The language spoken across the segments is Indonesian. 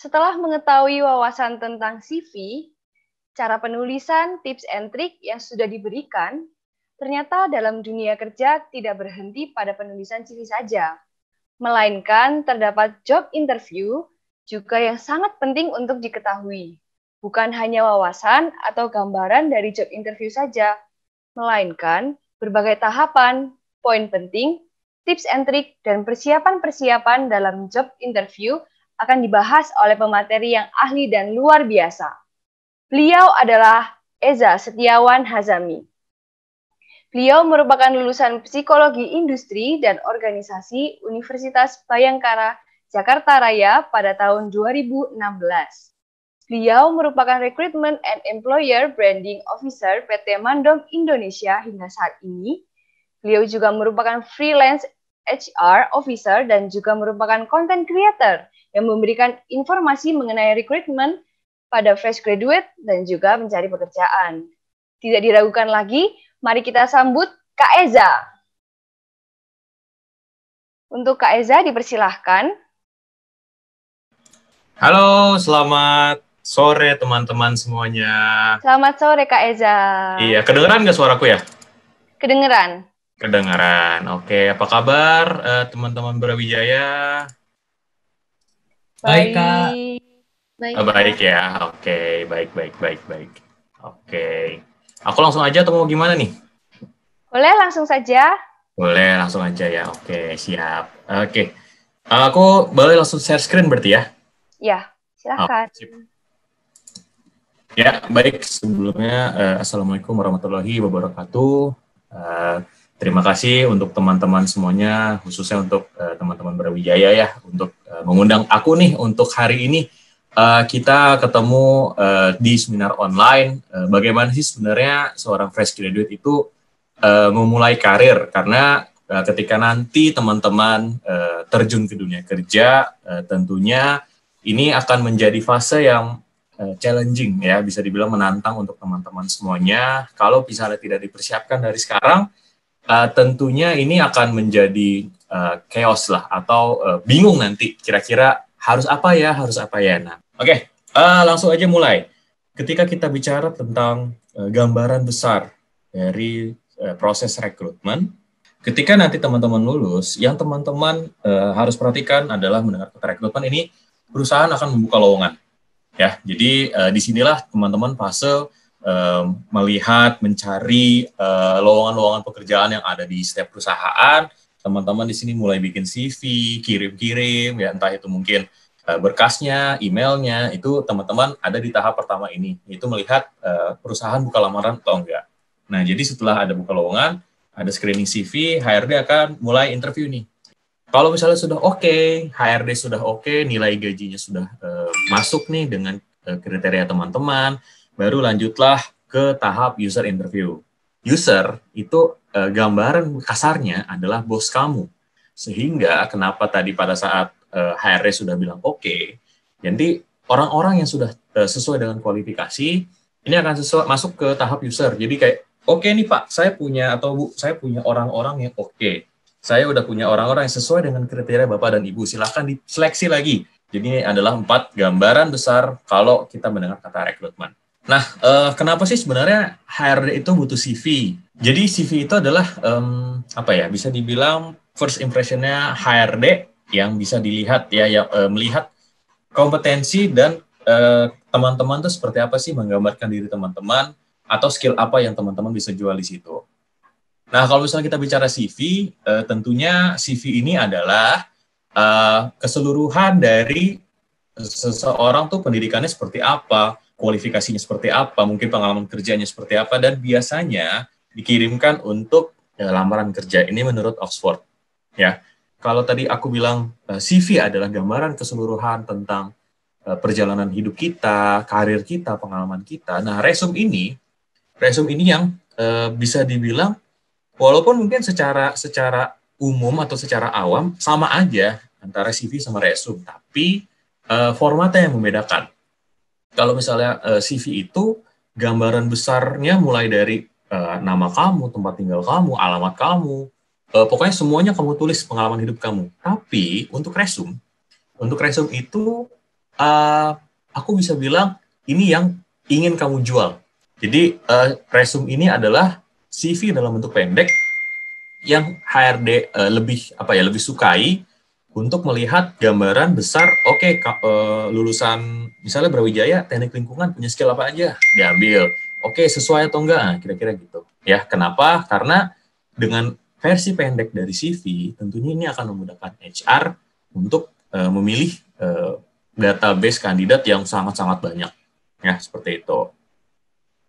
Setelah mengetahui wawasan tentang CV, cara penulisan, tips and trik yang sudah diberikan, ternyata dalam dunia kerja tidak berhenti pada penulisan CV saja, melainkan terdapat job interview juga yang sangat penting untuk diketahui. Bukan hanya wawasan atau gambaran dari job interview saja, melainkan berbagai tahapan, poin penting, tips and trik, dan persiapan-persiapan dalam job interview akan dibahas oleh pemateri yang ahli dan luar biasa. Beliau adalah Eza Setiawan Hazami. Beliau merupakan lulusan Psikologi Industri dan Organisasi Universitas Bhayangkara, Jakarta Raya pada tahun 2016. Beliau merupakan Recruitment and Employer Branding Officer PT Mandom Indonesia hingga saat ini. Beliau juga merupakan freelance HR Officer dan juga merupakan content creator yang memberikan informasi mengenai recruitment pada fresh graduate dan juga mencari pekerjaan. Tidak diragukan lagi, mari kita sambut Kak Eza. Untuk Kak Eza dipersilahkan. Halo, selamat sore teman-teman semuanya. Selamat sore Kak Eza. Iya, kedengeran nggak suaraku ya? Kedengeran. Kedengeran. Oke, apa kabar teman-teman Brawijaya? Baik, Kak. Baik ya. Oke, baik. Oke. Aku langsung aja atau mau gimana nih? Boleh langsung saja. Boleh langsung aja ya. Oke, siap. Oke. Aku boleh langsung share screen berarti ya? Ya, silakan. Ya, baik. Sebelumnya, Assalamualaikum warahmatullahi wabarakatuh. Terima kasih untuk teman-teman semuanya, khususnya untuk teman-teman Brawijaya ya, untuk mengundang aku nih untuk hari ini. Kita ketemu di seminar online. Bagaimana sih sebenarnya seorang fresh graduate itu memulai karir? Karena ketika nanti teman-teman terjun ke dunia kerja, tentunya ini akan menjadi fase yang challenging ya, bisa dibilang menantang untuk teman-teman semuanya. Kalau misalnya tidak dipersiapkan dari sekarang, tentunya ini akan menjadi chaos lah, atau bingung nanti kira-kira harus apa ya. Nah, oke, langsung aja mulai. Ketika kita bicara tentang gambaran besar dari proses rekrutmen, ketika nanti teman-teman lulus, yang teman-teman harus perhatikan adalah mendengar kata rekrutmen ini, perusahaan akan membuka lowongan. Ya, jadi disinilah teman-teman fase melihat, mencari lowongan-lowongan pekerjaan yang ada di setiap perusahaan. Teman-teman di sini mulai bikin CV, kirim-kirim, ya entah itu mungkin berkasnya, emailnya, itu teman-teman ada di tahap pertama ini, yaitu melihat perusahaan buka lamaran atau enggak. Nah, jadi setelah ada buka lowongan, ada screening CV, HRD akan mulai interview nih. Kalau misalnya sudah oke, HRD sudah oke, nilai gajinya sudah masuk nih dengan kriteria teman-teman, baru lanjutlah ke tahap user interview. User itu gambaran kasarnya adalah bos kamu. Sehingga kenapa tadi pada saat HRD sudah bilang oke, jadi orang-orang yang sudah sesuai dengan kualifikasi, ini akan masuk ke tahap user. Jadi kayak, oke nih Pak, saya punya atau Bu, saya punya orang-orang yang oke. Saya udah punya orang-orang yang sesuai dengan kriteria Bapak dan Ibu. Silahkan diseleksi lagi. Jadi ini adalah 4 gambaran besar kalau kita mendengar kata rekrutmen. Nah, kenapa sih sebenarnya HRD itu butuh CV? Jadi CV itu adalah bisa dibilang first impression-nya HRD yang bisa dilihat ya, yang melihat kompetensi dan teman-teman itu seperti apa sih, menggambarkan diri teman-teman atau skill apa yang teman-teman bisa jual di situ. Nah, kalau misalnya kita bicara CV, tentunya CV ini adalah keseluruhan dari seseorang tuh pendidikannya seperti apa, kualifikasinya seperti apa, mungkin pengalaman kerjanya seperti apa, dan biasanya dikirimkan untuk lamaran kerja. Ini menurut Oxford. Ya, kalau tadi aku bilang CV adalah gambaran keseluruhan tentang perjalanan hidup kita, karir kita, pengalaman kita. Nah, resume ini yang bisa dibilang walaupun mungkin secara umum atau secara awam sama aja antara CV sama resume, tapi formatnya yang membedakan. Kalau misalnya CV itu gambaran besarnya mulai dari nama kamu, tempat tinggal kamu, alamat kamu, pokoknya semuanya kamu tulis pengalaman hidup kamu. Tapi untuk resume itu aku bisa bilang ini yang ingin kamu jual. Jadi resume ini adalah CV dalam bentuk pendek yang HRD lebih sukai untuk melihat gambaran besar. Oke, lulusan misalnya Brawijaya teknik lingkungan punya skill apa aja diambil. Oke, sesuai atau enggak? Nah, kira-kira gitu. Ya, kenapa? Karena dengan versi pendek dari CV, tentunya ini akan memudahkan HR untuk memilih database kandidat yang sangat-sangat banyak. Ya, seperti itu.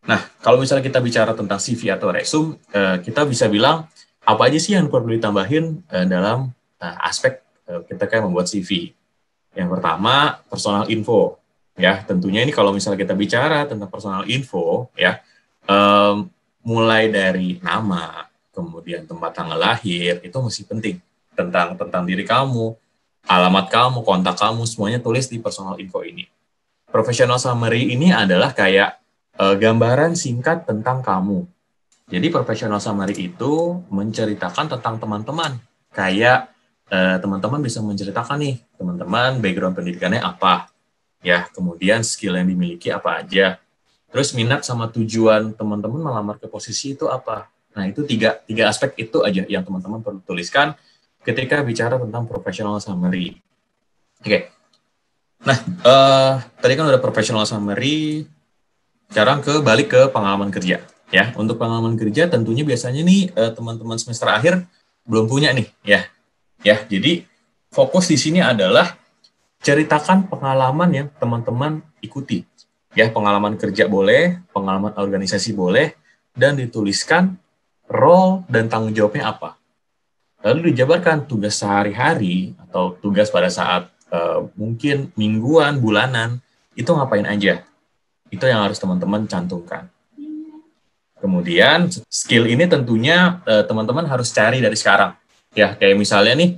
Nah, kalau misalnya kita bicara tentang CV atau resume, kita bisa bilang apa aja sih yang perlu ditambahin dalam aspek kita kayak membuat CV. Yang pertama, personal info. Ya, tentunya ini kalau misalnya kita bicara tentang personal info, ya, mulai dari nama, kemudian tempat tanggal lahir, itu masih penting. Tentang diri kamu, alamat kamu, kontak kamu, semuanya tulis di personal info ini. Professional summary ini adalah kayak gambaran singkat tentang kamu. Jadi professional summary itu menceritakan tentang teman-teman. Kayak teman-teman bisa menceritakan nih, teman-teman background pendidikannya apa, ya, kemudian skill yang dimiliki apa aja, terus minat sama tujuan teman-teman melamar ke posisi itu apa. Nah, itu tiga aspek itu aja yang teman-teman perlu tuliskan ketika bicara tentang professional summary. Oke. Nah, tadi kan udah professional summary, sekarang balik ke pengalaman kerja. Ya, untuk pengalaman kerja tentunya biasanya nih teman-teman semester akhir belum punya nih, ya. Ya, jadi fokus di sini adalah ceritakan pengalaman yang teman-teman ikuti. Ya, pengalaman kerja boleh, pengalaman organisasi boleh, dan dituliskan role dan tanggung jawabnya apa. Lalu dijabarkan tugas sehari-hari atau tugas pada saat mungkin mingguan, bulanan, itu ngapain aja. Itu yang harus teman-teman cantumkan. Kemudian skill ini tentunya teman-teman harus cari dari sekarang. Ya, kayak misalnya nih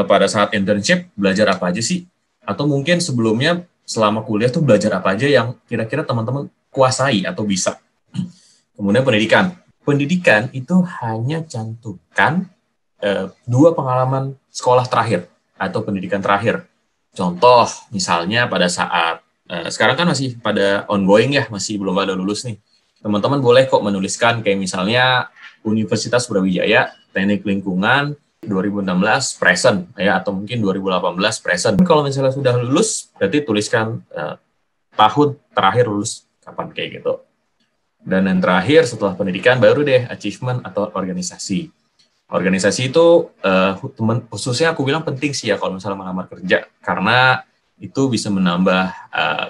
pada saat internship belajar apa aja sih? Atau mungkin sebelumnya selama kuliah tuh belajar apa aja yang kira-kira teman-teman kuasai atau bisa. Kemudian pendidikan. Pendidikan itu hanya cantumkan 2 pengalaman sekolah terakhir atau pendidikan terakhir. Contoh, misalnya pada saat sekarang kan masih pada ongoing ya, masih belum ada lulus nih. Teman-teman boleh kok menuliskan kayak misalnya Universitas Brawijaya, Teknik Lingkungan, 2016 present ya, atau mungkin 2018 present. Kalau misalnya sudah lulus, berarti tuliskan tahun terakhir lulus kapan, kayak gitu. Dan yang terakhir setelah pendidikan baru deh achievement atau organisasi. Organisasi itu khususnya aku bilang penting sih ya kalau misalnya melamar kerja, karena itu bisa menambah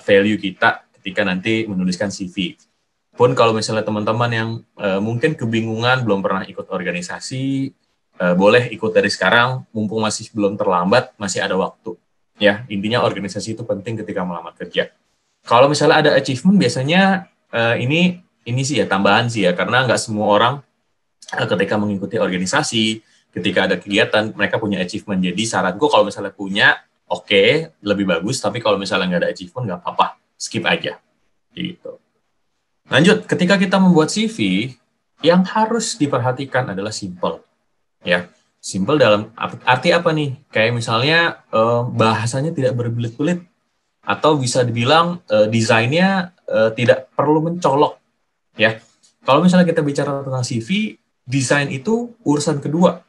value kita ketika nanti menuliskan CV. Pun kalau misalnya teman-teman yang mungkin kebingungan belum pernah ikut organisasi, boleh ikut dari sekarang, mumpung masih belum terlambat, masih ada waktu. Ya, intinya organisasi itu penting ketika melamar kerja. Kalau misalnya ada achievement, biasanya ini sih ya, tambahan sih ya, karena nggak semua orang ketika mengikuti organisasi, ketika ada kegiatan, mereka punya achievement. Jadi saranku kalau misalnya punya, oke, lebih bagus, tapi kalau misalnya nggak ada achievement, nggak apa-apa, skip aja. Gitu. Lanjut, ketika kita membuat CV, yang harus diperhatikan adalah simple. Ya, simple dalam arti apa nih? Kayak misalnya bahasanya tidak berbelit-belit, atau bisa dibilang desainnya tidak perlu mencolok. Ya, kalau misalnya kita bicara tentang CV, desain itu urusan kedua.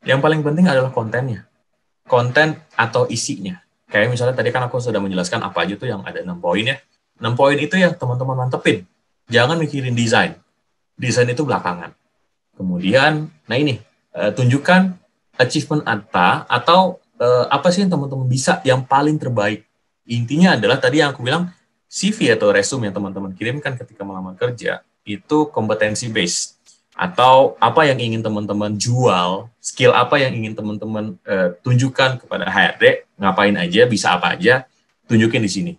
Yang paling penting adalah kontennya, konten atau isinya. Kayak misalnya tadi kan aku sudah menjelaskan apa aja tuh yang ada 6 poin ya. 6 poin itu yang teman-teman mantepin. Jangan mikirin desain. Desain itu belakangan. Kemudian, nah ini, tunjukkan achievement atau apa sih yang teman-teman bisa yang paling terbaik. Intinya adalah tadi yang aku bilang, CV atau resume yang teman-teman kirimkan ketika melamar kerja itu kompetensi based, atau apa yang ingin teman-teman jual, skill apa yang ingin teman-teman tunjukkan kepada HRD, ngapain aja, bisa apa aja, tunjukin di sini.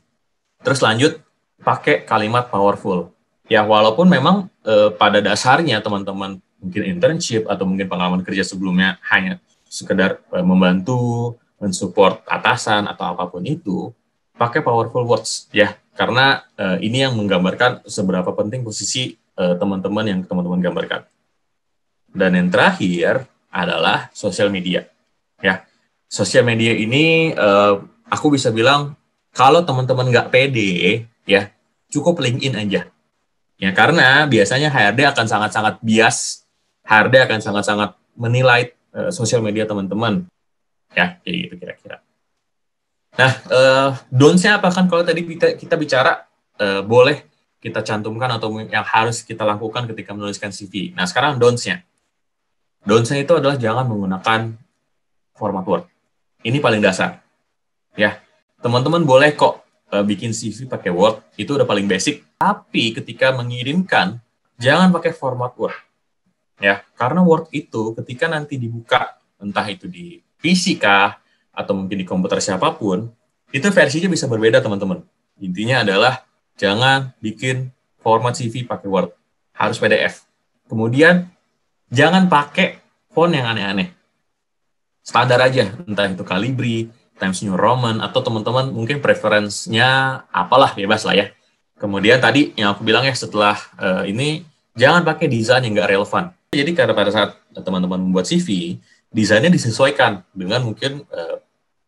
Terus lanjut pakai kalimat powerful. Ya, walaupun memang pada dasarnya teman-teman mungkin internship atau mungkin pengalaman kerja sebelumnya hanya sekedar membantu, mensupport atasan atau apapun itu, pakai powerful words ya, karena ini yang menggambarkan seberapa penting posisi teman-teman yang teman-teman gambarkan. Dan yang terakhir adalah sosial media. Ya, sosial media ini aku bisa bilang Kalau teman-teman nggak pede, ya cukup LinkedIn aja. Ya, karena biasanya HRD akan sangat-sangat bias, HRD akan sangat-sangat menilai sosial media teman-teman. Ya, kayak gitu kira-kira. Nah, don'ts-nya apa kan kalau tadi kita bicara boleh kita cantumkan atau yang harus kita lakukan ketika menuliskan CV. Nah, sekarang don'ts-nya. Don'ts-nya itu adalah jangan menggunakan format Word. Ini paling dasar. Ya, teman-teman boleh kok bikin CV pakai Word, itu udah paling basic. Tapi ketika mengirimkan, jangan pakai format Word. Ya, karena Word itu ketika nanti dibuka, entah itu di PC kah, atau mungkin di komputer siapapun, itu versinya bisa berbeda, teman-teman. Intinya adalah jangan bikin format CV pakai Word. Harus PDF. Kemudian, jangan pakai font yang aneh-aneh. Standar aja, entah itu Calibri, Times New Roman, atau teman-teman mungkin preferensinya apalah, bebas lah ya. Kemudian tadi yang aku bilang ya, setelah ini, jangan pakai desain yang nggak relevan. Jadi karena pada saat teman-teman membuat CV, desainnya disesuaikan dengan mungkin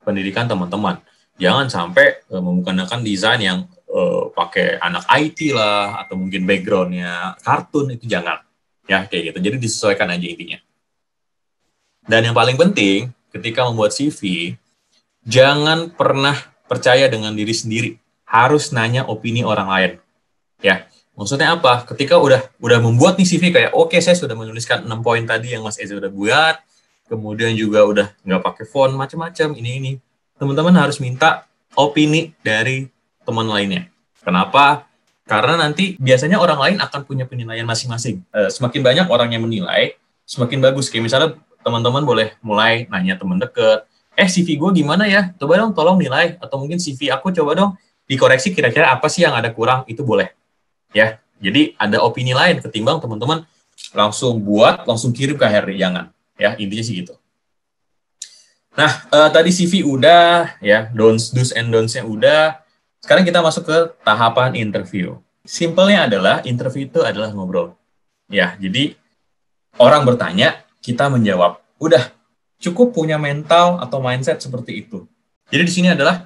pendidikan teman-teman. Jangan sampai menggunakan desain yang pakai anak IT lah, atau mungkin background-nya kartun, itu jangan. Ya, kayak gitu. Jadi disesuaikan aja intinya. Dan yang paling penting, ketika membuat CV, jangan pernah percaya dengan diri sendiri. Harus nanya opini orang lain. Ya, maksudnya apa? Ketika udah membuat nih CV kayak, oke, saya sudah menuliskan 6 poin tadi yang Mas Eza udah buat, kemudian juga udah nggak pakai font, macam-macam, ini. Teman-teman harus minta opini dari teman lainnya. Kenapa? Karena nanti biasanya orang lain akan punya penilaian masing-masing. Semakin banyak orang yang menilai, semakin bagus. Kayak misalnya teman-teman boleh mulai nanya teman deket, CV gue gimana ya? Coba dong tolong nilai. Atau mungkin CV aku coba dong dikoreksi kira-kira apa sih yang ada kurang, itu boleh. Ya, jadi ada opini lain ketimbang teman-teman langsung buat, langsung kirim ke HRD, jangan. Ya, intinya sih gitu. Nah, tadi CV udah, ya, do's and don'ts-nya udah. Sekarang kita masuk ke tahapan interview. Simpelnya adalah, interview itu adalah ngobrol. Ya, jadi orang bertanya, kita menjawab. Udah, cukup punya mental atau mindset seperti itu. Jadi di sini adalah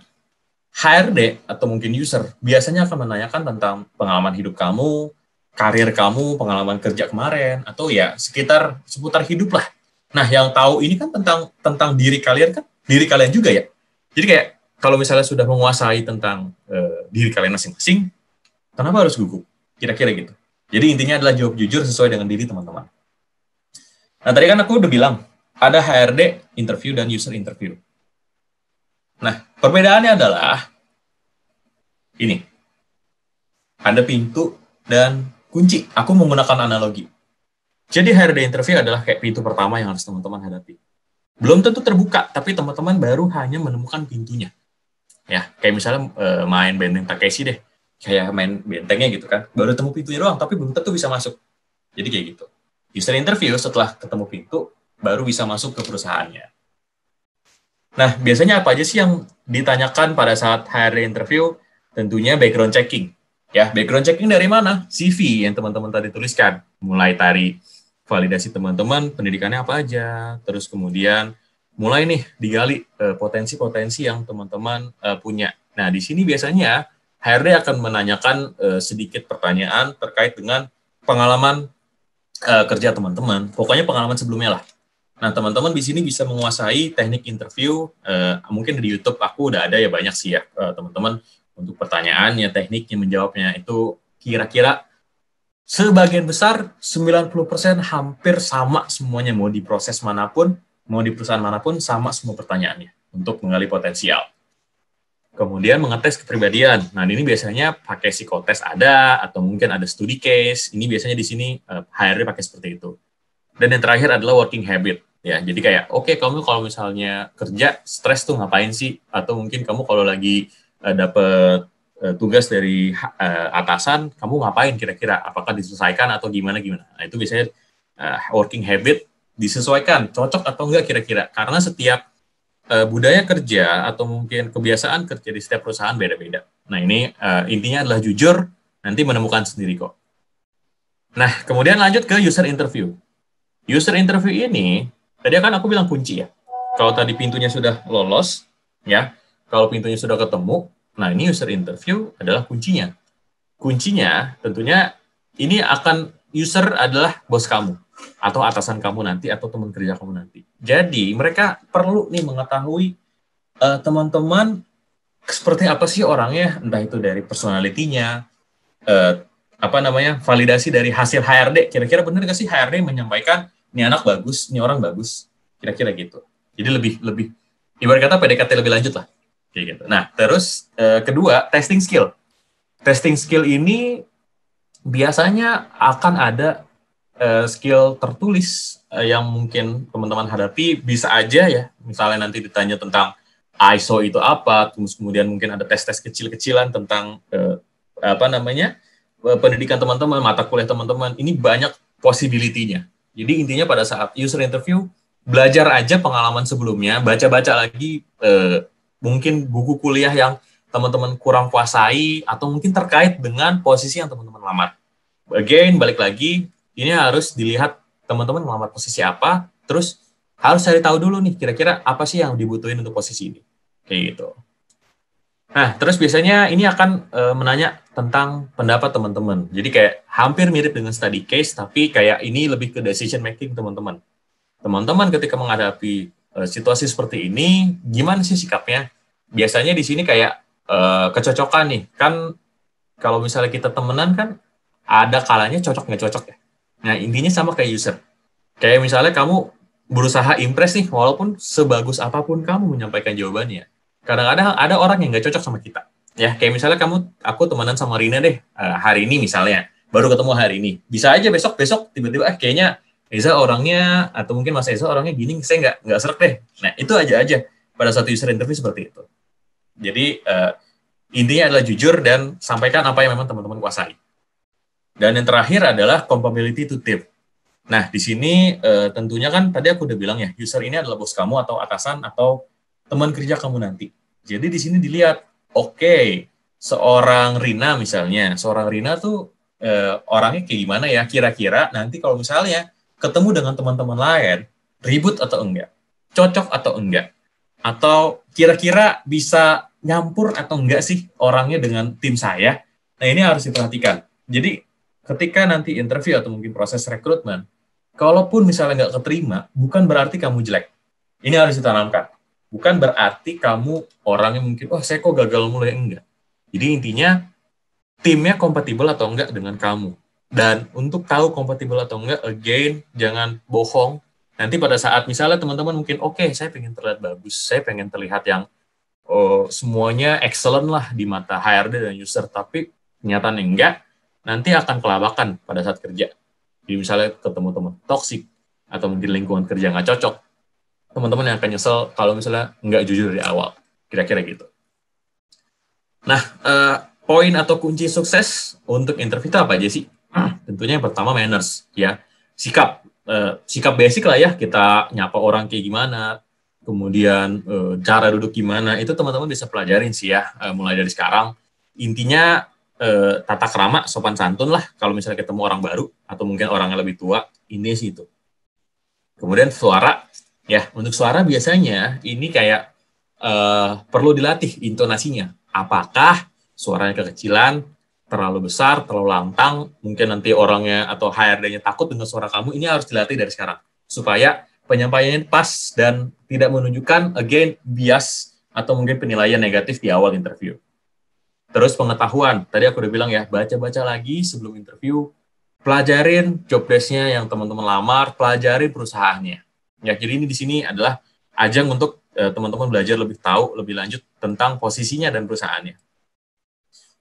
HRD atau mungkin user biasanya akan menanyakan tentang pengalaman hidup kamu, karir kamu, pengalaman kerja kemarin, atau ya seputar hidup lah. Nah, yang tahu ini kan tentang diri kalian kan, diri kalian juga ya. Jadi kayak kalau misalnya sudah menguasai tentang diri kalian masing-masing, kenapa harus gugup? Kira-kira gitu. Jadi intinya adalah jawab jujur sesuai dengan diri teman-teman. Nah, tadi kan aku udah bilang, ada HRD interview dan user interview. Nah, perbedaannya adalah ini. Ada pintu dan kunci. Aku menggunakan analogi. Jadi HRD interview adalah kayak pintu pertama yang harus teman-teman hadapi. Belum tentu terbuka, tapi teman-teman baru hanya menemukan pintunya. Ya, kayak misalnya main benteng Takeshi deh. Kayak main bentengnya gitu kan. Baru temu pintunya doang, tapi belum tentu bisa masuk. Jadi kayak gitu. User interview setelah ketemu pintu, baru bisa masuk ke perusahaannya. Nah, biasanya apa aja sih yang ditanyakan pada saat HRD interview? Tentunya background checking. Ya, background checking dari mana? CV yang teman-teman tadi tuliskan. Mulai dari validasi teman-teman, pendidikannya apa aja, terus kemudian mulai nih digali potensi-potensi yang teman-teman punya. Nah, di sini biasanya HRD akan menanyakan sedikit pertanyaan terkait dengan pengalaman kerja teman-teman. Pokoknya pengalaman sebelumnya lah. Nah, teman-teman di sini bisa menguasai teknik interview. Mungkin di YouTube aku udah ada ya banyak sih ya, teman-teman, untuk pertanyaannya, tekniknya, menjawabnya. Itu kira-kira sebagian besar, 90% hampir sama semuanya. Mau di proses manapun, mau di perusahaan manapun, sama semua pertanyaannya untuk menggali potensial. Kemudian mengetes kepribadian. Nah, ini biasanya pakai psikotes ada, atau mungkin ada studi case. Ini biasanya di sini HRD pakai seperti itu. Dan yang terakhir adalah working habit. Ya, jadi kayak, oke, kamu kalau misalnya kerja, stres tuh ngapain sih? Atau mungkin kamu kalau lagi dapet tugas dari atasan, kamu ngapain kira-kira? Apakah diselesaikan atau gimana-gimana? Nah, itu biasanya working habit disesuaikan, cocok atau enggak kira-kira. Karena setiap budaya kerja atau mungkin kebiasaan kerja di setiap perusahaan beda-beda. Nah, ini intinya adalah jujur, nanti menemukan sendiri kok. Nah, kemudian lanjut ke user interview. User interview ini, tadi kan aku bilang kunci ya. Kalau tadi pintunya sudah lolos, ya, kalau pintunya sudah ketemu, Nah, ini user interview adalah kuncinya. Kuncinya tentunya ini user adalah bos kamu, atau atasan kamu nanti, atau teman kerja kamu nanti. Jadi, mereka perlu nih mengetahui teman-teman seperti apa sih orangnya, entah itu dari personalitinya, validasi dari hasil HRD, kira-kira benar nggak sih HRD menyampaikan ini anak bagus, ini orang bagus, kira-kira gitu. Jadi lebih ibarat kata PDKT lebih lanjut lah, kayak gitu. Nah, terus kedua, testing skill. Testing skill ini biasanya akan ada skill tertulis yang mungkin teman-teman hadapi, bisa aja ya, misalnya nanti ditanya tentang ISO itu apa, terus kemudian mungkin ada tes-tes kecil-kecilan tentang pendidikan teman-teman, mata kuliah teman-teman, ini banyak possibility-nya. Jadi intinya pada saat user interview, belajar aja pengalaman sebelumnya, baca-baca lagi mungkin buku kuliah yang teman-teman kurang kuasai, atau mungkin terkait dengan posisi yang teman-teman lamar. Again, balik lagi, ini harus dilihat teman-teman melamar posisi apa, terus harus cari tahu dulu nih, kira-kira apa sih yang dibutuhin untuk posisi ini. Kayak gitu. Nah, terus biasanya ini akan menanya tentang pendapat teman-teman. Jadi kayak hampir mirip dengan study case, tapi kayak ini lebih ke decision making teman-teman. Teman-teman ketika menghadapi situasi seperti ini, gimana sih sikapnya? Biasanya di sini kayak kecocokan nih. Kan kalau misalnya kita temenan kan ada kalanya cocok nggak cocok ya. Nah, intinya sama kayak user. Kayak misalnya kamu berusaha impress nih, walaupun sebagus apapun kamu menyampaikan jawabannya. Kadang-kadang ada orang yang nggak cocok sama kita. Ya, kayak misalnya aku temenan sama Rina deh, hari ini misalnya, baru ketemu hari ini. Bisa aja besok tiba-tiba kayaknya Eza orangnya, atau mungkin Mas Eza orangnya gini, saya nggak serek deh. Nah, itu aja pada satu user interview seperti itu. Jadi, intinya adalah jujur dan sampaikan apa yang memang teman-teman kuasai. Dan yang terakhir adalah compatibility to team. Nah, di sini tentunya kan tadi aku udah bilang ya, user ini adalah bos kamu atau atasan atau teman kerja kamu nanti. Jadi di sini dilihat, seorang Rina misalnya, seorang Rina tuh orangnya kayak gimana ya, kira-kira nanti kalau misalnya ketemu dengan teman-teman lain, ribut atau enggak, cocok atau enggak, atau kira-kira bisa nyampur atau enggak sih orangnya dengan tim saya. Nah, ini harus diperhatikan. Jadi ketika nanti interview atau mungkin proses rekrutmen, kalaupun misalnya nggak keterima, bukan berarti kamu jelek. Ini harus ditanamkan. Bukan berarti kamu orangnya mungkin, saya kok gagal mulai, enggak. Jadi intinya, timnya kompatibel atau enggak dengan kamu. Dan untuk tahu kompatibel atau enggak, again, jangan bohong. Nanti pada saat misalnya teman-teman mungkin, saya pengen terlihat bagus, saya pengen terlihat yang semuanya excellent lah di mata HRD dan user, tapi kenyataannya enggak, nanti akan kelabakan pada saat kerja. Jadi misalnya ketemu teman toksik, atau mungkin lingkungan kerja nggak cocok, teman-teman yang akan nyesel kalau misalnya nggak jujur dari awal. Kira-kira gitu. Nah, poin atau kunci sukses untuk interview itu apa aja sih? Tentunya yang pertama manners, ya. Sikap basic lah ya, kita nyapa orang kayak gimana, kemudian cara duduk gimana, itu teman-teman bisa pelajarin sih ya, mulai dari sekarang. Intinya tata krama, sopan santun lah, kalau misalnya ketemu orang baru, atau mungkin orang yang lebih tua, ini sih itu. Kemudian suara, ya, untuk suara biasanya ini kayak perlu dilatih intonasinya. Apakah suaranya kekecilan, terlalu besar, terlalu lantang, mungkin nanti orangnya atau HRD-nya takut dengan suara kamu, ini harus dilatih dari sekarang. Supaya penyampaiannya pas dan tidak menunjukkan, again, bias atau mungkin penilaian negatif di awal interview. Terus pengetahuan, tadi aku udah bilang ya, baca-baca lagi sebelum interview, pelajarin job desk-nya yang teman-teman lamar, pelajarin perusahaannya. Ya, jadi ini di sini adalah ajang untuk teman-teman belajar lebih tahu, lebih lanjut tentang posisinya dan perusahaannya.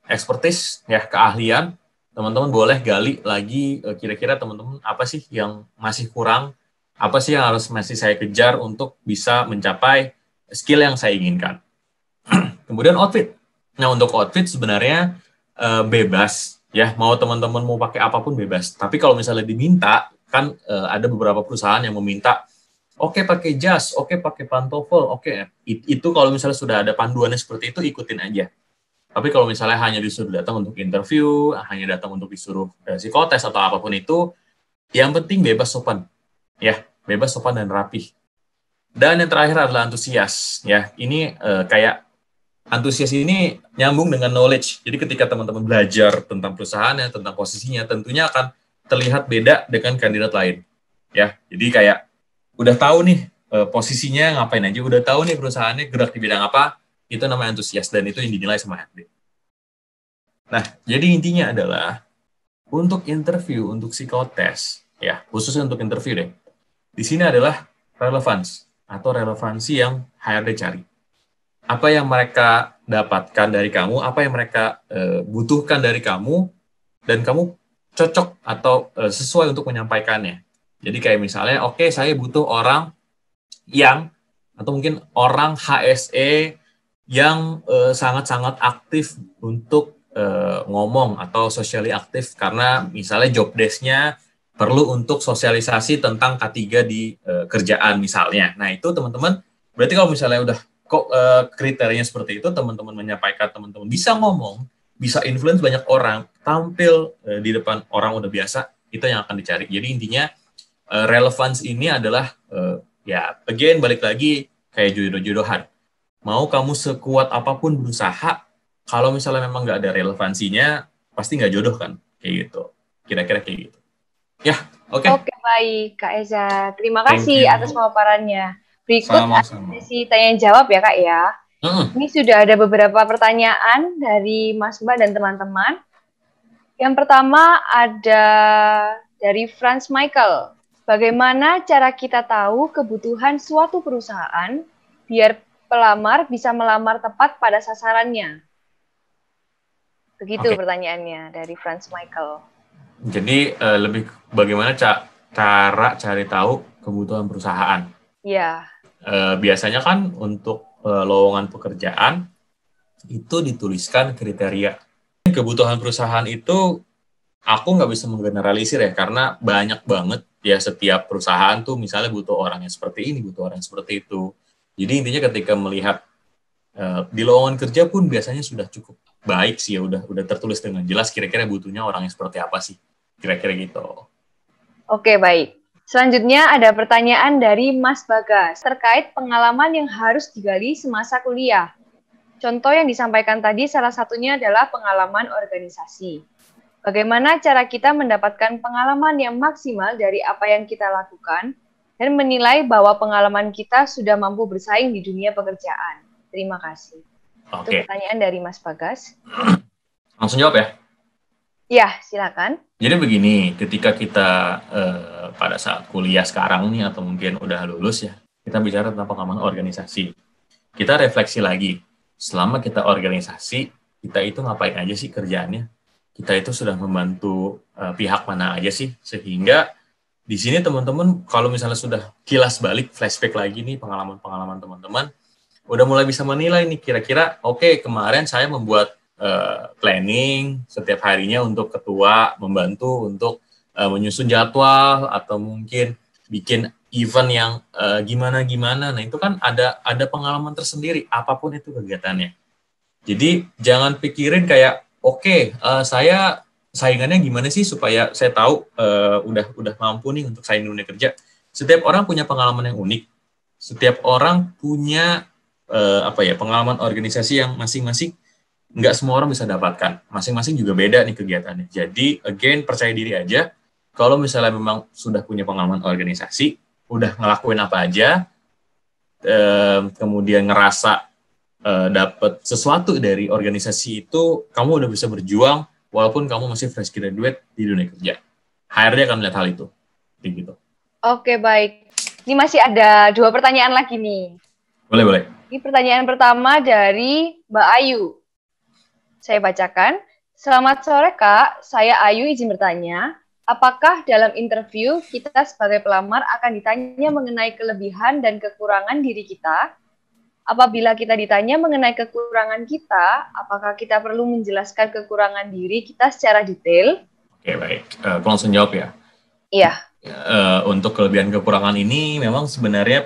Expertise, ya, keahlian, teman-teman boleh gali lagi kira-kira teman-teman apa sih yang masih kurang, apa sih yang harus masih saya kejar untuk bisa mencapai skill yang saya inginkan. Kemudian outfit. Nah, untuk outfit sebenarnya bebas, ya, mau teman-teman mau pakai apapun bebas. Tapi kalau misalnya diminta, kan ada beberapa perusahaan yang meminta, pakai jas, pakai pantofel, itu kalau misalnya sudah ada panduannya seperti itu, ikutin aja. Tapi kalau misalnya hanya disuruh datang untuk interview, hanya datang untuk disuruh psikotes atau apapun itu, yang penting bebas sopan, ya, bebas sopan dan rapih. Dan yang terakhir adalah antusias, ya. Ini kayak antusias ini nyambung dengan knowledge. Jadi ketika teman-teman belajar tentang perusahaannya, tentang posisinya, tentunya akan terlihat beda dengan kandidat lain. Ya, jadi kayak udah tahu nih posisinya ngapain aja, udah tahu nih perusahaannya gerak di bidang apa, itu namanya antusias dan itu yang dinilai sama HRD. Nah, jadi intinya adalah untuk interview, untuk psikotes, ya khususnya untuk interview deh. Di sini adalah relevance atau relevansi yang HRD cari. Apa yang mereka dapatkan dari kamu, apa yang mereka butuhkan dari kamu, dan kamu cocok atau sesuai untuk menyampaikannya. Jadi kayak misalnya, oke, saya butuh orang yang, atau mungkin orang HSE yang sangat-sangat aktif untuk ngomong atau socially aktif, karena misalnya job desk-nya perlu untuk sosialisasi tentang K3 di kerjaan misalnya. Nah itu teman-teman, berarti kalau misalnya udah kok kriterianya seperti itu, teman-teman menyampaikan, teman-teman bisa ngomong, bisa influence banyak orang, tampil di depan orang udah biasa, itu yang akan dicari. Jadi intinya relevance ini adalah ya again balik lagi kayak jodoh-jodohan. Mau kamu sekuat apapun berusaha, kalau misalnya memang nggak ada relevansinya, pasti nggak jodoh kan, kayak gitu. Kira-kira kayak gitu. Ya, oke. Oke, baik, Kak Eza. Terima kasih atas pemaparannya. Berikut ada sesi tanya jawab ya, Kak ya. Ini sudah ada beberapa pertanyaan dari Mas Mbak dan teman-teman. Yang pertama ada dari Franz Michael. Bagaimana cara kita tahu kebutuhan suatu perusahaan biar pelamar bisa melamar tepat pada sasarannya? Begitu pertanyaannya dari Franz Michael. Jadi lebih bagaimana cara cari tahu kebutuhan perusahaan? Iya. Biasanya kan untuk lowongan pekerjaan itu dituliskan kriteria. Kebutuhan perusahaan itu aku nggak bisa menggeneralisir ya, karena banyak banget ya, setiap perusahaan tuh misalnya butuh orang yang seperti ini, butuh orang yang seperti itu. Jadi intinya ketika melihat di lowongan kerja pun biasanya sudah cukup baik sih ya, udah tertulis dengan jelas kira-kira butuhnya orang yang seperti apa sih, kira-kira gitu. Oke, baik. Selanjutnya ada pertanyaan dari Mas Bagas terkait pengalaman yang harus digali semasa kuliah. Contoh yang disampaikan tadi salah satunya adalah pengalaman organisasi. Bagaimana cara kita mendapatkan pengalaman yang maksimal dari apa yang kita lakukan dan menilai bahwa pengalaman kita sudah mampu bersaing di dunia pekerjaan? Terima kasih. Itu pertanyaan dari Mas Bagas. Langsung jawab ya? Ya, silakan. Jadi begini, ketika kita pada saat kuliah sekarang nih, atau mungkin udah lulus ya, kita bicara tentang pengalaman organisasi. Kita refleksi lagi, selama kita organisasi, kita itu ngapain aja sih kerjaannya? Kita itu sudah membantu pihak mana aja sih? Sehingga di sini teman-teman, kalau misalnya sudah kilas balik, flashback lagi nih pengalaman-pengalaman teman-teman, udah mulai bisa menilai nih kira-kira, oke, kemarin saya membuat planning setiap harinya untuk ketua, membantu untuk menyusun jadwal atau mungkin bikin event yang gimana-gimana. Nah itu kan ada pengalaman tersendiri apapun itu kegiatannya. Jadi jangan pikirin kayak oke, saya saingannya gimana sih supaya saya tahu udah mampu nih untuk saing di dunia kerja. Setiap orang punya pengalaman yang unik. Setiap orang punya pengalaman organisasi yang masing-masing nggak semua orang bisa dapatkan. Masing-masing juga beda nih kegiatannya. Jadi, again, percaya diri aja. Kalau misalnya memang sudah punya pengalaman organisasi, udah ngelakuin apa aja, kemudian ngerasa dapat sesuatu dari organisasi itu, kamu udah bisa berjuang, walaupun kamu masih fresh graduate di dunia kerja. HRD akan melihat hal itu. Gitu. Oke, baik. Ini masih ada 2 pertanyaan lagi nih. Boleh. Ini pertanyaan pertama dari Mbak Ayu. Saya bacakan. Selamat sore, Kak. Saya Ayu izin bertanya, apakah dalam interview kita sebagai pelamar akan ditanya mengenai kelebihan dan kekurangan diri kita? Apabila kita ditanya mengenai kekurangan kita, apakah kita perlu menjelaskan kekurangan diri kita secara detail? Oke, baik. Aku langsung jawab ya. Iya. Untuk kelebihan kekurangan ini memang sebenarnya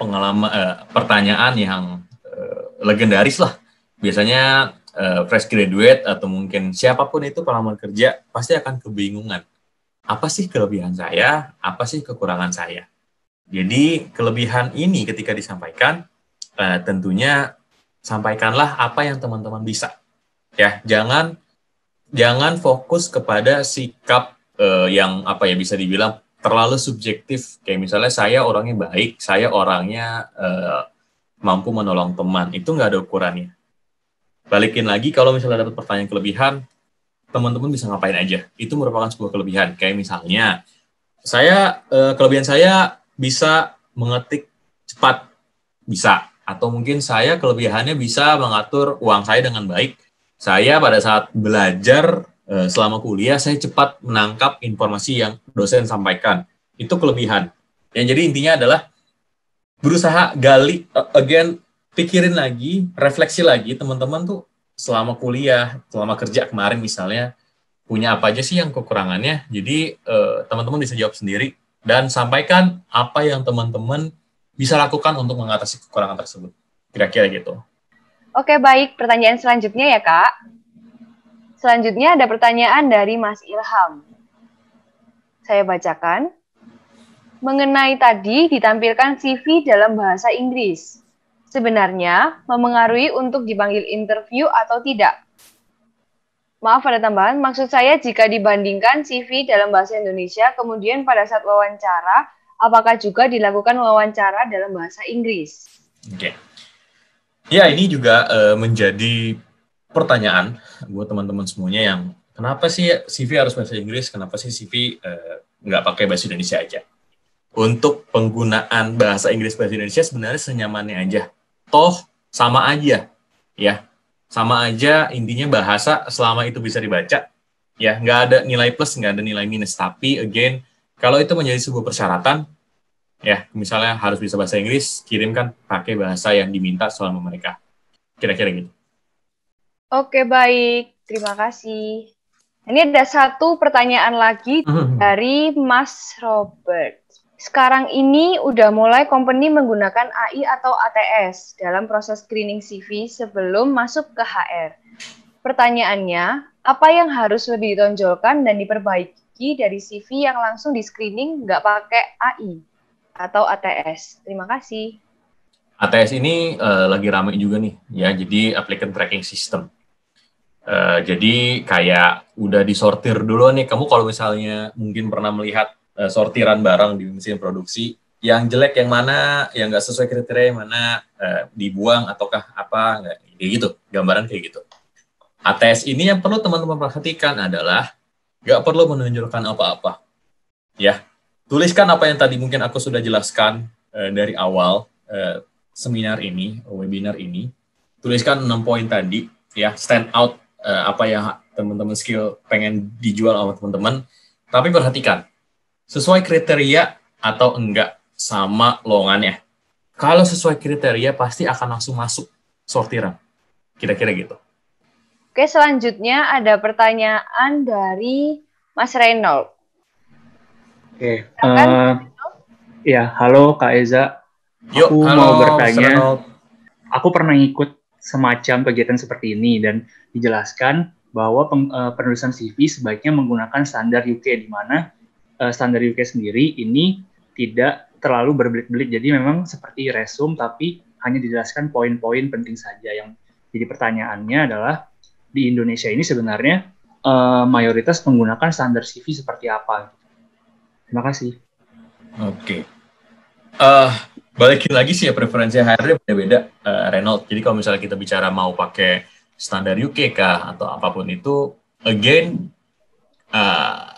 pertanyaan yang legendaris lah. Biasanya fresh graduate atau mungkin siapapun itu pelamar kerja pasti akan kebingungan. Apa sih kelebihan saya? Apa sih kekurangan saya? Jadi kelebihan ini ketika disampaikan tentunya sampaikanlah apa yang teman-teman bisa. Ya, jangan fokus kepada sikap yang apa ya bisa dibilang terlalu subjektif. Kayak misalnya saya orangnya baik, saya orangnya mampu menolong teman. Itu nggak ada ukurannya. Balikin lagi, kalau misalnya dapat pertanyaan kelebihan, teman-teman bisa ngapain aja. Itu merupakan sebuah kelebihan. Kayak misalnya, kelebihan saya bisa mengetik cepat, bisa. Atau mungkin saya kelebihannya bisa mengatur uang saya dengan baik. Saya pada saat belajar selama kuliah, saya cepat menangkap informasi yang dosen sampaikan. Itu kelebihan. Yang jadi intinya adalah berusaha gali, again, pikirin lagi, refleksi lagi, teman-teman tuh selama kuliah, selama kerja kemarin misalnya, punya apa aja sih yang kekurangannya. Jadi teman-teman bisa jawab sendiri dan sampaikan apa yang teman-teman bisa lakukan untuk mengatasi kekurangan tersebut. Kira-kira gitu. Oke, baik. Pertanyaan selanjutnya ya, Kak. Selanjutnya ada pertanyaan dari Mas Ilham. Saya bacakan. Mengenai tadi ditampilkan CV dalam bahasa Inggris. Sebenarnya memengaruhi untuk dipanggil interview atau tidak? Maaf ada tambahan, maksud saya jika dibandingkan CV dalam bahasa Indonesia, kemudian pada saat wawancara, apakah juga dilakukan wawancara dalam bahasa Inggris? Oke. Ya, ini juga menjadi pertanyaan buat teman-teman semuanya yang kenapa sih CV harus bahasa Inggris, kenapa sih CV nggak pakai bahasa Indonesia aja? Untuk penggunaan bahasa Inggris bahasa Indonesia sebenarnya senyamannya aja. Toh sama aja, ya. Sama aja intinya bahasa selama itu bisa dibaca, ya nggak ada nilai plus, nggak ada nilai minus. Tapi again, kalau itu menjadi sebuah persyaratan, ya misalnya harus bisa bahasa Inggris, kirimkan pakai bahasa yang diminta selama mereka. Kira-kira gitu. Oke, baik. Terima kasih. Ini ada satu pertanyaan lagi dari Mas Robert. Sekarang ini udah mulai company menggunakan AI atau ATS dalam proses screening CV sebelum masuk ke HR. Pertanyaannya, apa yang harus lebih ditonjolkan dan diperbaiki dari CV yang langsung di screening nggak pakai AI atau ATS? Terima kasih. ATS ini lagi ramai juga nih, ya. Jadi applicant tracking system. Jadi kayak udah disortir dulu nih. Kamu kalau misalnya mungkin pernah melihat sortiran barang di mesin produksi, yang jelek yang mana, yang nggak sesuai kriteria yang mana dibuang ataukah apa, nggak kayak gitu, gambaran kayak gitu. ATS ini yang perlu teman-teman perhatikan adalah nggak perlu menunjukkan apa-apa, ya. Tuliskan apa yang tadi mungkin aku sudah jelaskan dari awal seminar ini, webinar ini. Tuliskan 6 poin tadi, ya, stand out apa yang teman-teman skill pengen dijual sama teman-teman. Tapi perhatikan, sesuai kriteria atau enggak sama lowongannya. Kalau sesuai kriteria, pasti akan langsung masuk sortiran. Kira-kira gitu. Oke, selanjutnya ada pertanyaan dari Mas Reynold. Oke, ya, halo Kak Eza. Yuk, halo, mau bertanya, aku pernah ikut semacam kegiatan seperti ini dan dijelaskan bahwa penulisan CV sebaiknya menggunakan standar UK, di mana standar UK sendiri ini tidak terlalu berbelit-belit, jadi memang seperti resume tapi hanya dijelaskan poin-poin penting saja. Yang jadi pertanyaannya adalah di Indonesia ini sebenarnya mayoritas menggunakan standar CV seperti apa? Terima kasih. Oke. Balikin lagi sih ya, preferensi HRD beda-beda, Reynold. Jadi kalau misalnya kita bicara mau pakai standar UK kah atau apapun itu, again,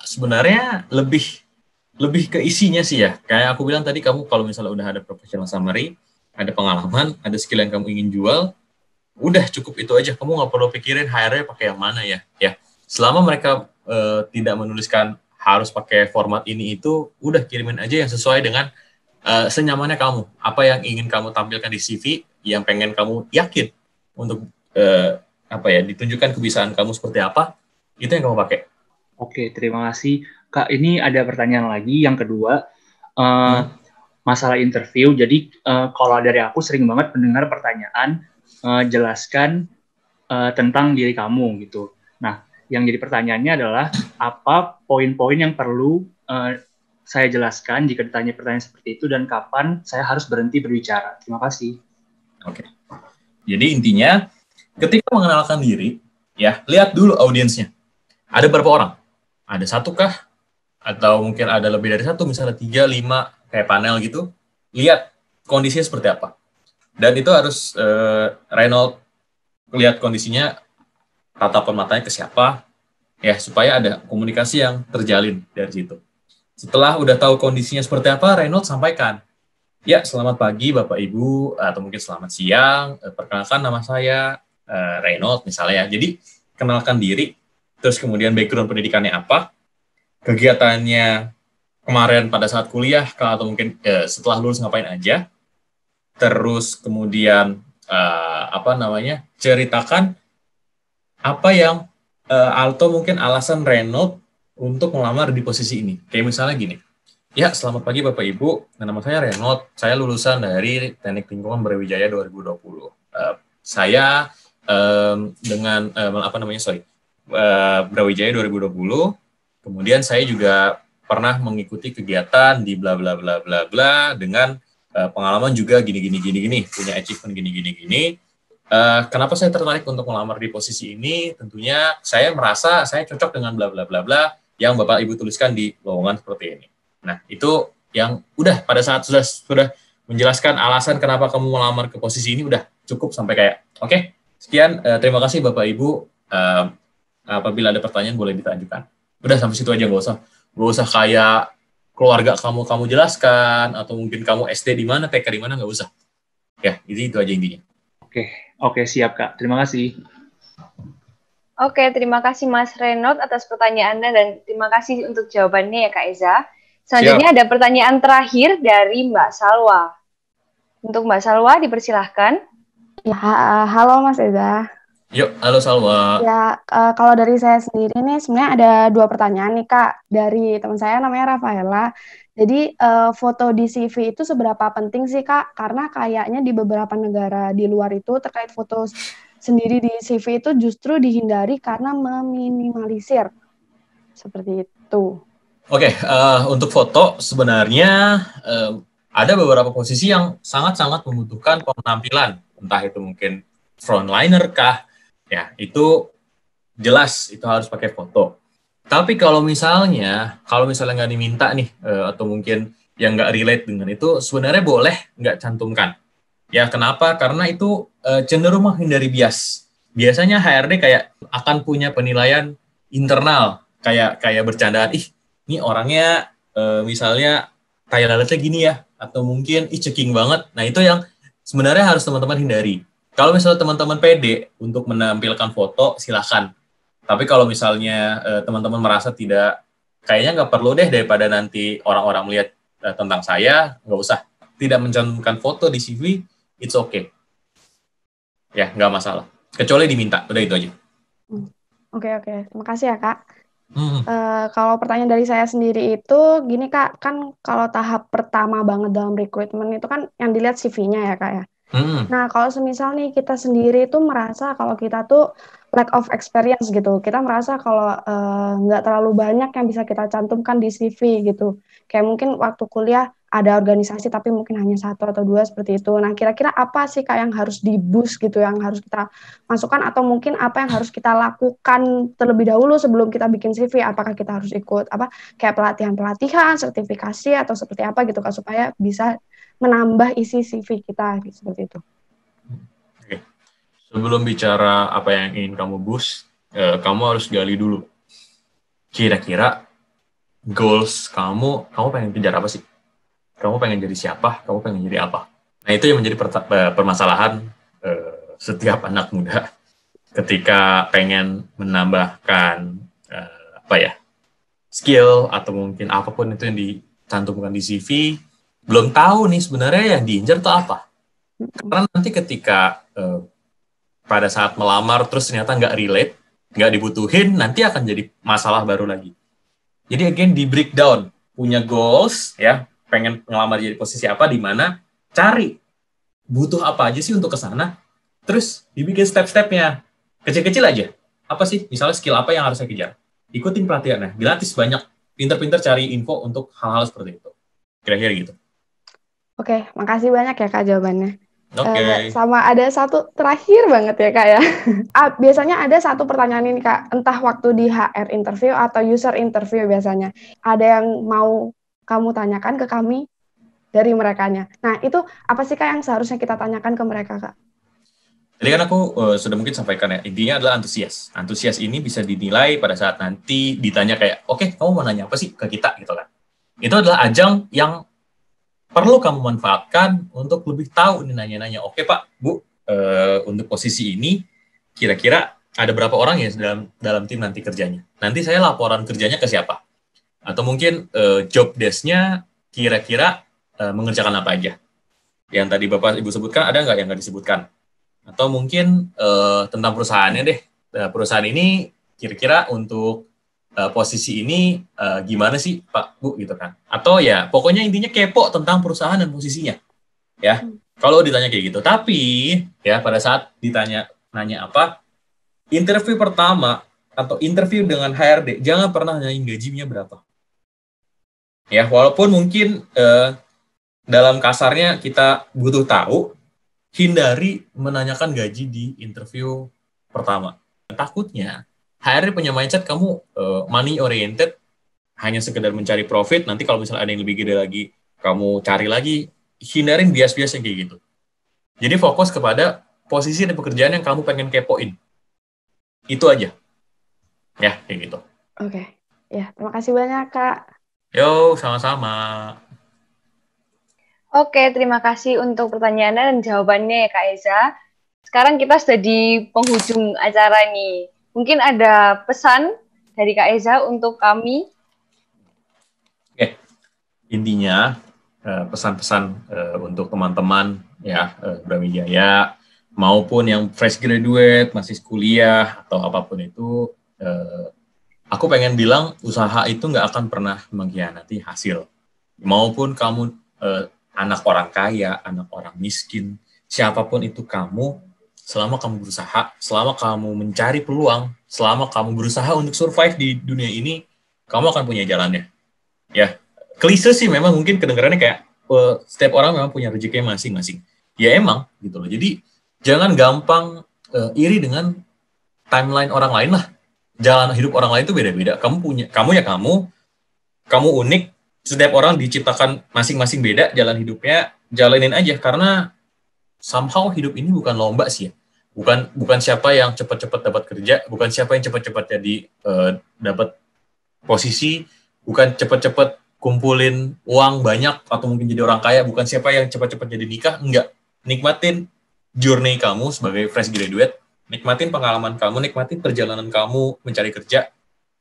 sebenarnya lebih ke isinya sih ya. Kayak aku bilang tadi, kamu kalau misalnya udah ada professional summary, ada pengalaman, ada skill yang kamu ingin jual, udah cukup itu aja. Kamu nggak perlu pikirin HRD pakai yang mana ya. Ya, selama mereka tidak menuliskan harus pakai format ini itu, udah kirimin aja yang sesuai dengan senyamannya kamu. Apa yang ingin kamu tampilkan di CV, yang pengen kamu yakin untuk ditunjukkan kebiasaan kamu seperti apa, itu yang kamu pakai. Oke, terima kasih. Kak, ini ada pertanyaan lagi, yang kedua, masalah interview. Jadi, kalau dari aku sering banget mendengar pertanyaan, jelaskan tentang diri kamu, gitu. Nah, yang jadi pertanyaannya adalah, apa poin-poin yang perlu saya jelaskan jika ditanya pertanyaan seperti itu, dan kapan saya harus berhenti berbicara? Terima kasih. Oke. Jadi intinya ketika mengenalkan diri, ya lihat dulu audiensnya. Ada berapa orang? Ada satu kah? Atau mungkin ada lebih dari satu, misalnya 3, 5, kayak panel gitu. Lihat kondisinya seperti apa. Dan itu harus Reynold lihat kondisinya, tatapan matanya ke siapa, ya supaya ada komunikasi yang terjalin dari situ. Setelah udah tahu kondisinya seperti apa, Reynold sampaikan, ya selamat pagi Bapak Ibu, atau mungkin selamat siang, perkenalkan nama saya Reynold misalnya. Jadi kenalkan diri, terus kemudian background pendidikannya apa, kegiatannya kemarin pada saat kuliah, atau mungkin setelah lulus ngapain aja, terus kemudian ceritakan apa yang atau mungkin alasan Reynold untuk melamar di posisi ini. Kayak misalnya gini, ya selamat pagi Bapak Ibu, nama saya Reynold, saya lulusan dari Teknik Lingkungan Brawijaya 2020. Saya dengan Brawijaya 2020, kemudian saya juga pernah mengikuti kegiatan di bla bla bla bla bla dengan pengalaman juga gini, punya achievement gini. Kenapa saya tertarik untuk melamar di posisi ini? Tentunya saya merasa saya cocok dengan bla bla bla bla yang Bapak Ibu tuliskan di lowongan seperti ini. Nah, itu yang udah pada saat sudah menjelaskan alasan kenapa kamu melamar ke posisi ini, udah cukup sampai kayak oke, sekian, terima kasih Bapak Ibu, apabila ada pertanyaan boleh ditanyakan. Udah sampai situ aja, gak usah kayak keluarga kamu jelaskan, atau mungkin kamu SD di mana, TK di mana, nggak usah. Ya, itu aja intinya. Oke, siap Kak. Terima kasih. Oke, terima kasih Mas Reynold atas pertanyaannya dan terima kasih untuk jawabannya ya Kak Eza. Selanjutnya ada pertanyaan terakhir dari Mbak Salwa. Untuk Mbak Salwa dipersilahkan. Ya, halo Mas Eza. Yuk, halo Salwa. Ya, kalau dari saya sendiri nih sebenarnya ada 2 pertanyaan nih Kak. Dari teman saya namanya Rafaela. Jadi foto di CV itu seberapa penting sih Kak? Karena kayaknya di beberapa negara di luar itu terkait foto sendiri di CV itu justru dihindari karena meminimalisir. Seperti itu. Oke, untuk foto sebenarnya ada beberapa posisi yang sangat-sangat membutuhkan penampilan. Entah itu mungkin frontliner kah, ya itu jelas itu harus pakai foto. Tapi kalau misalnya nggak diminta nih, atau mungkin yang nggak relate dengan itu, sebenarnya boleh nggak cantumkan. Ya kenapa? Karena itu cenderung menghindari bias. Biasanya HRD kayak akan punya penilaian internal, kayak bercandaan, ini orangnya misalnya kayak lalatnya gini ya, atau mungkin ceking banget. Nah itu yang sebenarnya harus teman-teman hindari. Kalau misalnya teman-teman pede untuk menampilkan foto, silakan. Tapi kalau misalnya teman-teman merasa kayaknya nggak perlu deh daripada nanti orang-orang melihat tentang saya, nggak usah. Tidak mencantumkan foto di CV, it's okay. Ya, nggak masalah. Kecuali diminta, udah itu aja. Oke. Terima kasih ya Kak. Kalau pertanyaan dari saya sendiri itu, gini Kak, kan kalau tahap pertama banget dalam rekrutmen itu kan yang dilihat CV-nya ya Kak ya. Nah, kalau semisal nih kita sendiri tuh merasa kalau kita tuh lack of experience gitu, kita merasa kalau nggak terlalu banyak yang bisa kita cantumkan di CV gitu. Kayak mungkin waktu kuliah ada organisasi tapi mungkin hanya 1 atau 2 seperti itu. Nah, kira-kira apa sih Kak yang harus di-boost gitu, yang harus kita masukkan, atau mungkin apa yang harus kita lakukan terlebih dahulu sebelum kita bikin CV? Apakah kita harus ikut kayak pelatihan, sertifikasi, atau seperti apa gitu Kak, supaya bisa menambah isi CV kita gitu, seperti itu. Oke. Sebelum bicara apa yang ingin kamu boost, kamu harus gali dulu. Kira-kira goals kamu pengen kejar apa sih? Kamu pengen jadi siapa? Kamu pengen jadi apa? Nah itu yang menjadi permasalahan setiap anak muda ketika pengen menambahkan skill atau mungkin apapun itu yang dicantumkan di CV. Belum tahu nih sebenarnya yang diincar itu apa. Karena nanti ketika pada saat melamar terus ternyata nggak relate, nggak dibutuhin, nanti akan jadi masalah baru lagi. Jadi again di breakdown, punya goals ya, pengen ngelamar jadi posisi apa, di mana, cari butuh apa aja sih untuk ke sana, terus dibikin step-stepnya, kecil-kecil aja. Apa sih, misalnya skill apa yang harus saya kejar? Ikutin pelatihannya, dilatih banyak, pinter-pinter cari info untuk hal-hal seperti itu. Kira-kira gitu. Oke, makasih banyak ya Kak jawabannya. Oke. Sama ada satu terakhir banget ya Kak ya. Biasanya ada satu pertanyaan ini Kak, entah waktu di HR interview atau user interview biasanya. Ada yang mau kamu tanyakan ke kami dari merekanya. Nah, itu apa sih Kak yang seharusnya kita tanyakan ke mereka, Kak? Jadi kan aku sudah mungkin sampaikan ya, intinya adalah antusias. Antusias ini bisa dinilai pada saat nanti ditanya kayak, oke, kamu mau nanya apa sih ke kita gitu kan. Itu adalah ajang yang perlu kamu manfaatkan untuk lebih tahu nih nanya-nanya. Oke Pak, Bu, untuk posisi ini kira-kira ada berapa orang ya dalam tim nanti kerjanya. Nanti saya laporan kerjanya ke siapa? Atau mungkin job desk-nya kira-kira mengerjakan apa aja. Yang tadi Bapak Ibu sebutkan, ada nggak yang nggak disebutkan? Atau mungkin tentang perusahaannya deh. Perusahaan ini kira-kira untuk posisi ini gimana sih Pak Bu gitu kan? Atau ya pokoknya intinya kepo tentang perusahaan dan posisinya. Ya, kalau ditanya kayak gitu. Tapi ya pada saat ditanya nanya apa, interview pertama atau interview dengan HRD jangan pernah nanyain gajinya berapa. Ya, walaupun mungkin dalam kasarnya kita butuh tahu, hindari menanyakan gaji di interview pertama. Takutnya HR punya mindset kamu money oriented, hanya sekedar mencari profit. Nanti kalau misalnya ada yang lebih gede lagi, kamu cari lagi. Hindarin bias-bias yang kayak gitu. Jadi fokus kepada posisi dan pekerjaan yang kamu pengen kepoin. Itu aja. Ya, kayak gitu. Oke. Ya, terima kasih banyak, Kak. Yo, sama-sama. Oke, terima kasih untuk pertanyaannya dan jawabannya ya Kak Eza. Sekarang kita sudah di penghujung acara nih. Mungkin ada pesan dari Kak Eza untuk kami. Oke, intinya pesan-pesan untuk teman-teman ya Brawijaya maupun yang fresh graduate, masih kuliah atau apapun itu, aku pengen bilang usaha itu nggak akan pernah mengkhianati hasil. Maupun kamu anak orang kaya, anak orang miskin, siapapun itu kamu, selama kamu berusaha, selama kamu mencari peluang, selama kamu berusaha untuk survive di dunia ini, kamu akan punya jalannya. Ya, klise sih memang mungkin kedengarannya kayak setiap orang memang punya rezekinya masing-masing. Ya emang gitu loh. Jadi jangan gampang iri dengan timeline orang lain lah. Jalan hidup orang lain itu beda-beda. Kamu unik. Setiap orang diciptakan masing-masing beda jalan hidupnya. Jalanin aja karena somehow hidup ini bukan lomba sih ya. Bukan siapa yang cepat-cepat dapat kerja, bukan siapa yang cepat-cepat jadi dapat posisi, bukan cepat-cepat kumpulin uang banyak atau mungkin jadi orang kaya, bukan siapa yang cepat-cepat jadi nikah, enggak. Nikmatin journey kamu sebagai fresh graduate, nikmatin pengalaman kamu, nikmatin perjalanan kamu mencari kerja,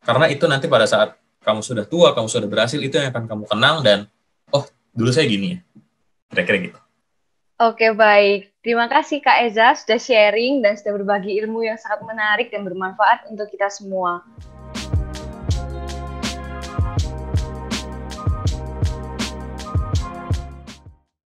karena itu nanti pada saat kamu sudah tua, kamu sudah berhasil, itu yang akan kamu kenang dan, oh, dulu saya gini ya. Kira-kira gitu. Oke, baik. Terima kasih Kak Eza sudah sharing dan sudah berbagi ilmu yang sangat menarik dan bermanfaat untuk kita semua.